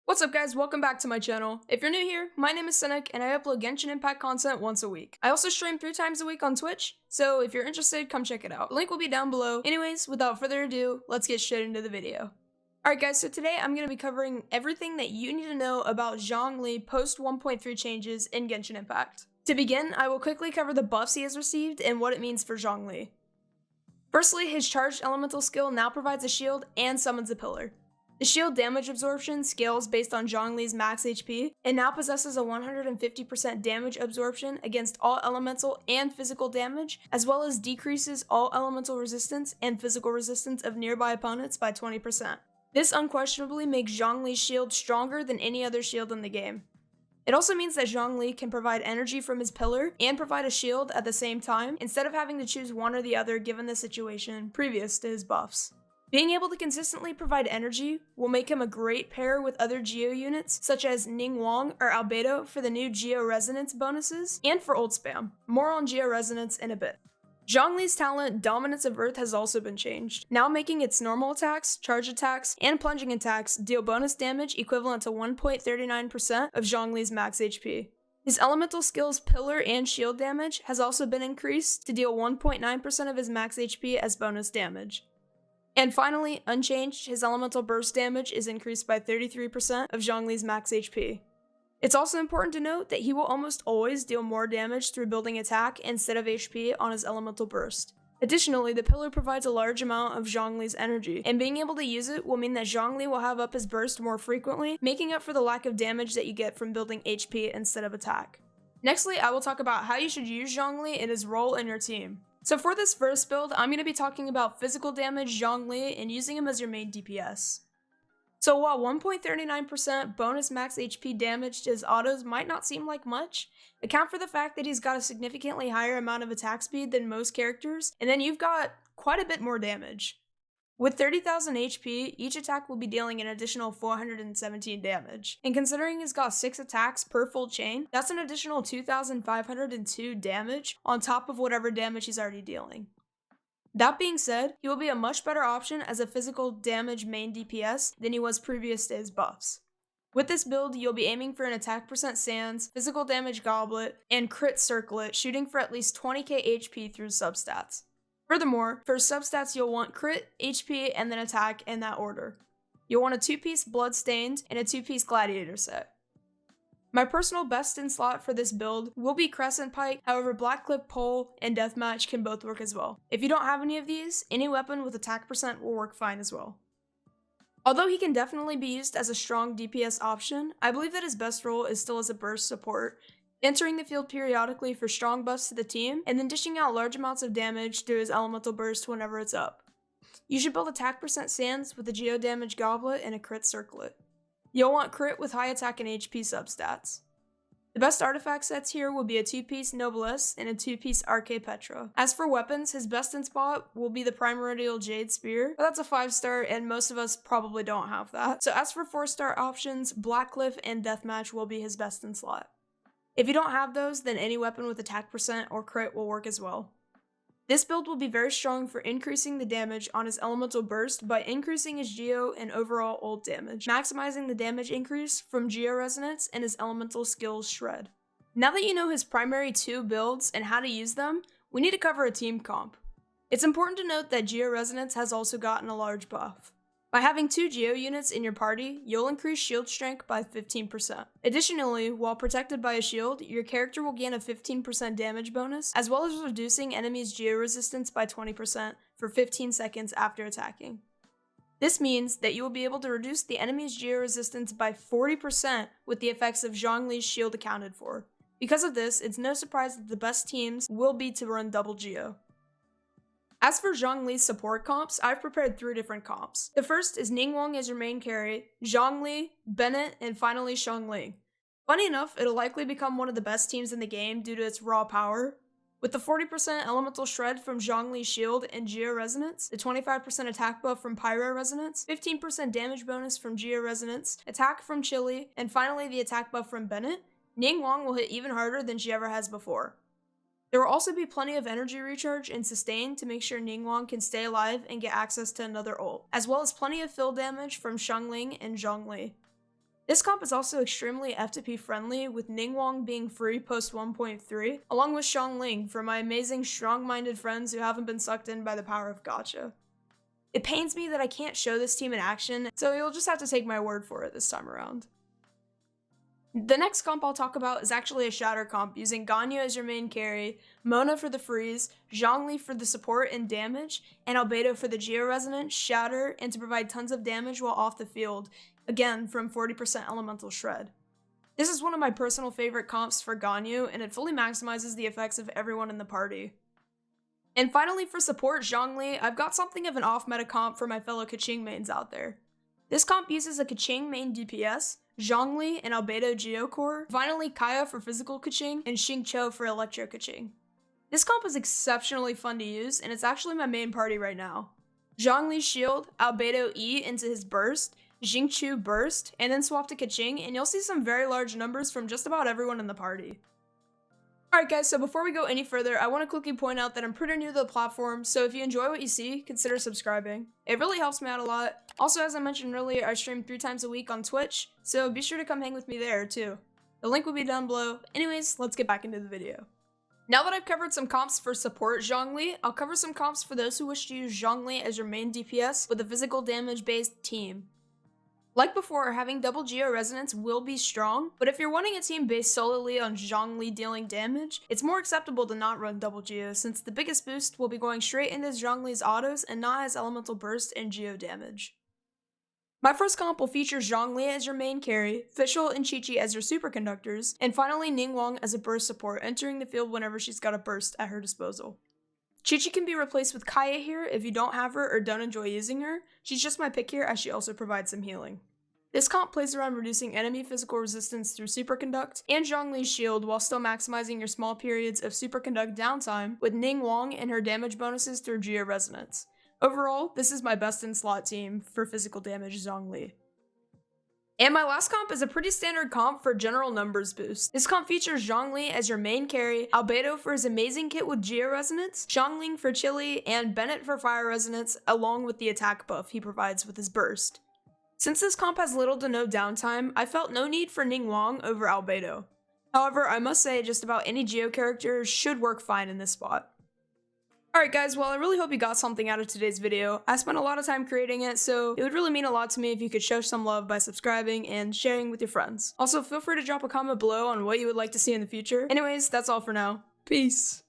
What's up guys, welcome back to my channel. If you're new here, my name is Cynic and I upload Genshin Impact content once a week. I also stream 3 times a week on Twitch, so if you're interested, come check it out. The link will be down below. Anyways, without further ado, let's get straight into the video. Alright guys, so today I'm going to be covering everything that you need to know about Zhongli post 1.3 changes in Genshin Impact. To begin, I will quickly cover the buffs he has received and what it means for Zhongli. Firstly, his charged elemental skill now provides a shield and summons a pillar. The shield damage absorption scales based on Zhongli's max HP, and now possesses a 150% damage absorption against all elemental and physical damage, as well as decreases all elemental resistance and physical resistance of nearby opponents by 20%. This unquestionably makes Zhongli's shield stronger than any other shield in the game. It also means that Zhongli can provide energy from his pillar and provide a shield at the same time, instead of having to choose one or the other given the situation previous to his buffs. Being able to consistently provide energy will make him a great pair with other Geo units such as Ningguang or Albedo for the new Geo Resonance bonuses, and for ult spam. More on Geo Resonance in a bit. Zhongli's talent, Dominance of Earth, has also been changed, now making its normal attacks, charge attacks, and plunging attacks deal bonus damage equivalent to 1.39% of Zhongli's max HP. His elemental skills pillar and shield damage has also been increased to deal 1.9% of his max HP as bonus damage. And finally, unchanged, his elemental burst damage is increased by 33% of Zhongli's max HP. It's also important to note that he will almost always deal more damage through building attack instead of HP on his elemental burst. Additionally, the pillar provides a large amount of Zhongli's energy, and being able to use it will mean that Zhongli will have up his burst more frequently, making up for the lack of damage that you get from building HP instead of attack. Nextly, I will talk about how you should use Zhongli and his role in your team. So for this first build, I'm going to be talking about physical damage Zhongli and using him as your main DPS. So while 1.39% bonus max HP damage to his autos might not seem like much, account for the fact that he's got a significantly higher amount of attack speed than most characters, and then you've got quite a bit more damage. With 30,000 HP, each attack will be dealing an additional 417 damage. And considering he's got 6 attacks per full chain, that's an additional 2,502 damage on top of whatever damage he's already dealing. That being said, he will be a much better option as a physical damage main DPS than he was previous to his buffs. With this build, you'll be aiming for an attack percent Sands, physical damage Goblet, and crit Circlet, shooting for at least 20k HP through substats. Furthermore, for substats you'll want crit, HP, and then attack in that order. You'll want a 2-piece Bloodstained and a 2-piece Gladiator set. My personal best in slot for this build will be Crescent Pike, however Blackcliff Pole and Deathmatch can both work as well. If you don't have any of these, any weapon with attack percent will work fine as well. Although he can definitely be used as a strong DPS option, I believe that his best role is still as a burst support, entering the field periodically for strong buffs to the team, and then dishing out large amounts of damage through his elemental burst whenever it's up. You should build attack percent Sands with a Geo Damage Goblet and a crit Circlet. You'll want crit with high attack and HP substats. The best artifact sets here will be a 2-piece Noblesse and a 2-piece Arche Petra. As for weapons, his best in spot will be the Primordial Jade Spear, but that's a 5-star and most of us probably don't have that. So as for 4-star options, Blackcliff and Deathmatch will be his best in slot. If you don't have those, then any weapon with attack percent or crit will work as well. This build will be very strong for increasing the damage on his elemental burst by increasing his Geo and overall ult damage, maximizing the damage increase from Geo Resonance and his elemental skills Shred. Now that you know his primary 2 builds and how to use them, we need to cover a team comp. It's important to note that Geo Resonance has also gotten a large buff. By having 2 Geo units in your party, you'll increase shield strength by 15%. Additionally, while protected by a shield, your character will gain a 15% damage bonus, as well as reducing enemies' Geo resistance by 20% for 15 seconds after attacking. This means that you will be able to reduce the enemy's Geo resistance by 40% with the effects of Zhongli's shield accounted for. Because of this, it's no surprise that the best teams will be to run double Geo. As for Zhongli's support comps, I've prepared 3 different comps. The first is Ningguang as your main carry, Zhongli, Bennett, and finally Xiangling. Funny enough, it'll likely become one of the best teams in the game due to its raw power. With the 40% elemental shred from Zhongli's shield and Geo Resonance, the 25% attack buff from Pyro Resonance, 15% damage bonus from Geo Resonance, attack from Chili, and finally the attack buff from Bennett, Ningguang will hit even harder than she ever has before. There will also be plenty of energy recharge and sustain to make sure Ningguang can stay alive and get access to another ult, as well as plenty of fill damage from Xiangling and Zhongli. This comp is also extremely FTP friendly, with Ningguang being free post 1.3, along with Xiangling for my amazing strong-minded friends who haven't been sucked in by the power of gacha. It pains me that I can't show this team in action, so you'll just have to take my word for it this time around. The next comp I'll talk about is actually a Shatter comp, using Ganyu as your main carry, Mona for the freeze, Zhongli for the support and damage, and Albedo for the Geo-Resonant, Shatter, and to provide tons of damage while off the field, again from 40% Elemental Shred. This is one of my personal favorite comps for Ganyu, and it fully maximizes the effects of everyone in the party. And finally for support Zhongli, I've got something of an off-meta comp for my fellow Keqing mains out there. This comp uses a Keqing main DPS, Zhongli and Albedo Geocore, finally Kaya for physical Keqing, and Xingqiu for electro Keqing. This comp is exceptionally fun to use, and it's actually my main party right now. Zhongli's shield, Albedo E into his burst, Xingqiu burst, and then swap to Keqing, and you'll see some very large numbers from just about everyone in the party. Alright guys, so before we go any further, I want to quickly point out that I'm pretty new to the platform, so if you enjoy what you see, consider subscribing. It really helps me out a lot. Also, as I mentioned earlier, I stream 3 times a week on Twitch, so be sure to come hang with me there too. The link will be down below. Anyways, let's get back into the video. Now that I've covered some comps for support Zhongli, I'll cover some comps for those who wish to use Zhongli as your main DPS with a physical damage based team. Like before, having double Geo-Resonance will be strong, but if you're wanting a team based solely on Zhongli dealing damage, it's more acceptable to not run double Geo, since the biggest boost will be going straight into Zhongli's autos and not as elemental burst and Geo damage. My first comp will feature Zhongli as your main carry, Fischl and Qiqi as your superconductors, and finally Ningguang as a burst support, entering the field whenever she's got a burst at her disposal. Qiqi can be replaced with Kaya here if you don't have her or don't enjoy using her. She's just my pick here as she also provides some healing. This comp plays around reducing enemy physical resistance through Superconduct and Zhongli's shield while still maximizing your small periods of Superconduct downtime with Ningguang and her damage bonuses through Geo-Resonance. Overall, this is my best in slot team for physical damage Zhongli. And my last comp is a pretty standard comp for general numbers boost. This comp features Zhongli as your main carry, Albedo for his amazing kit with Geo-Resonance, Xiangling for chili, and Bennett for fire resonance, along with the attack buff he provides with his burst. Since this comp has little to no downtime, I felt no need for Ningguang over Albedo. However, I must say just about any Geo character should work fine in this spot. Alright guys, well I really hope you got something out of today's video. I spent a lot of time creating it, so it would really mean a lot to me if you could show some love by subscribing and sharing with your friends. Also, feel free to drop a comment below on what you would like to see in the future. Anyways, that's all for now. Peace!